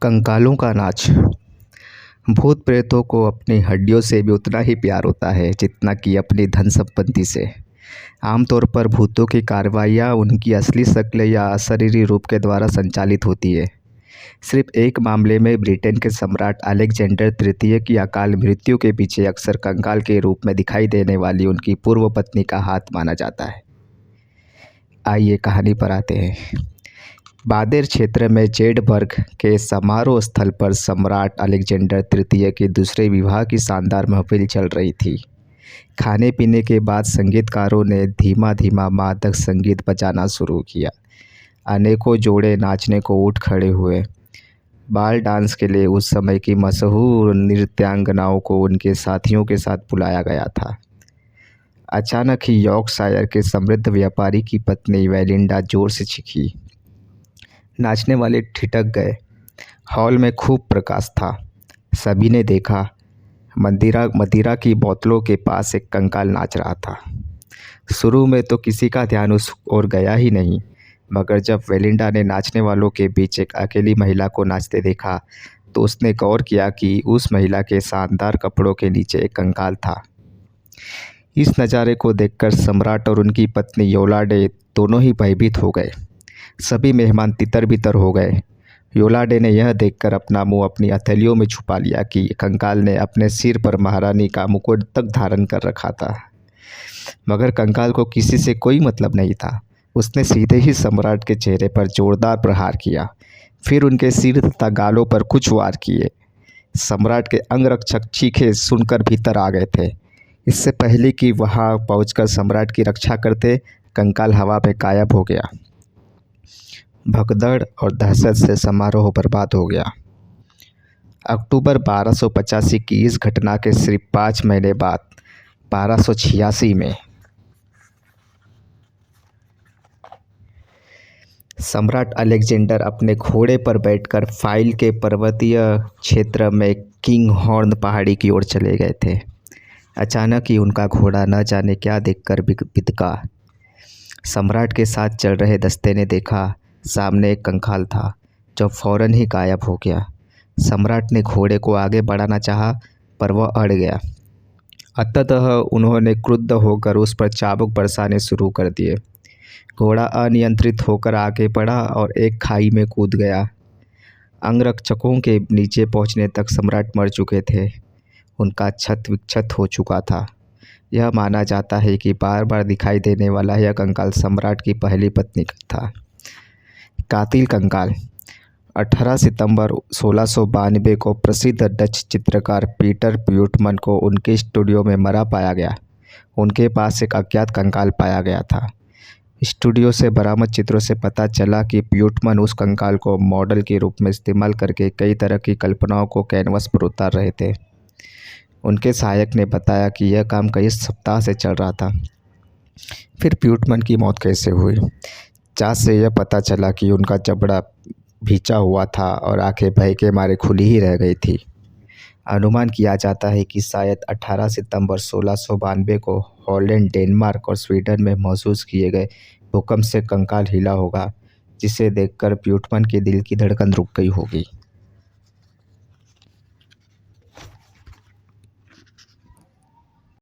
कंकालों का नाच। भूत प्रेतों को अपनी हड्डियों से भी उतना ही प्यार होता है जितना कि अपनी धन संपत्ति से। आमतौर पर भूतों की कार्रवाइयाँ उनकी असली शक्ल या अशरीरी रूप के द्वारा संचालित होती है। सिर्फ एक मामले में ब्रिटेन के सम्राट अलेक्जेंडर तृतीय की अकाल मृत्यु के पीछे अक्सर कंकाल के रूप में दिखाई देने वाली उनकी पूर्व पत्नी का हाथ माना जाता है। आइए कहानी पर आते हैं। बादेर क्षेत्र में जेडबर्ग के समारोह स्थल पर सम्राट अलेक्जेंडर तृतीय के दूसरे विवाह की शानदार महफिल चल रही थी। खाने पीने के बाद संगीतकारों ने धीमा धीमा मादक संगीत बजाना शुरू किया। अनेकों जोड़े नाचने को उठ खड़े हुए। बाल डांस के लिए उस समय की मशहूर नृत्यांगनाओं को उनके साथियों के साथ बुलाया गया था। अचानक ही यॉर्कशायर के समृद्ध व्यापारी की पत्नी वेलिंडा जोर से चीखी। नाचने वाले ठिठक गए। हॉल में खूब प्रकाश था। सभी ने देखा, मदिरा की बोतलों के पास एक कंकाल नाच रहा था। शुरू में तो किसी का ध्यान उस ओर गया ही नहीं, मगर जब वेलिंडा ने नाचने वालों के बीच एक अकेली महिला को नाचते देखा तो उसने गौर किया कि उस महिला के शानदार कपड़ों के नीचे एक कंकाल था। इस नज़ारे को देखकर सम्राट और उनकी पत्नी योलाडे दोनों ही भयभीत हो गए। सभी मेहमान तितर-बितर हो गए। योलाडे ने यह देखकर अपना मुंह अपनी हथेलियों में छुपा लिया कि कंकाल ने अपने सिर पर महारानी का मुकुट तक धारण कर रखा था। मगर कंकाल को किसी से कोई मतलब नहीं था। उसने सीधे ही सम्राट के चेहरे पर जोरदार प्रहार किया, फिर उनके सिर तथा गालों पर कुछ वार किए। सम्राट के अंगरक्षक चीखे सुनकर भीतर आ गए थे। इससे पहले कि वहां पहुंचकर सम्राट की रक्षा करते, कंकाल हवा में गायब हो गया। भगदड़ और दहशत से समारोह बर्बाद हो गया। अक्टूबर 1285 की इस घटना के सिर्फ 5 महीने बाद 1286 में सम्राट अलेक्जेंडर अपने घोड़े पर बैठकर फाइल के पर्वतीय क्षेत्र में किंग हॉर्न पहाड़ी की ओर चले गए थे। अचानक ही उनका घोड़ा न जाने क्या देखकर बिदका। सम्राट के साथ चल रहे दस्ते ने देखा, सामने एक कंकाल था जो फौरन ही गायब हो गया। सम्राट ने घोड़े को आगे बढ़ाना चाहा, पर वह अड़ गया। अंततः उन्होंने क्रुद्ध होकर उस पर चाबुक बरसाने शुरू कर दिए। घोड़ा अनियंत्रित होकर आगे बढ़ा और एक खाई में कूद गया। अंगरक्षकों के नीचे पहुंचने तक सम्राट मर चुके थे। उनका छत विक्षत हो चुका था। यह माना जाता है कि बार बार दिखाई देने वाला यह कंकाल सम्राट की पहली पत्नी का था। कातिल कंकाल। 18 सितंबर 1692 को प्रसिद्ध डच चित्रकार पीटर प्यूटमन को उनके स्टूडियो में मरा पाया गया। उनके पास एक अज्ञात कंकाल पाया गया था। स्टूडियो से बरामद चित्रों से पता चला कि प्यूटमन उस कंकाल को मॉडल के रूप में इस्तेमाल करके कई तरह की कल्पनाओं को कैनवस पर उतार रहे थे। उनके सहायक ने बताया कि यह काम कई सप्ताह से चल रहा था। फिर प्यूटमन की मौत कैसे हुई? जांच से यह पता चला कि उनका जबड़ा भींचा हुआ था और आंखें भय के मारे खुली ही रह गई थी। अनुमान किया जाता है कि शायद 18 सितंबर 1692 को हॉलैंड, डेनमार्क और स्वीडन में महसूस किए गए भूकंप से कंकाल हिला होगा, जिसे देखकर प्यूटमन के दिल की धड़कन रुक गई होगी।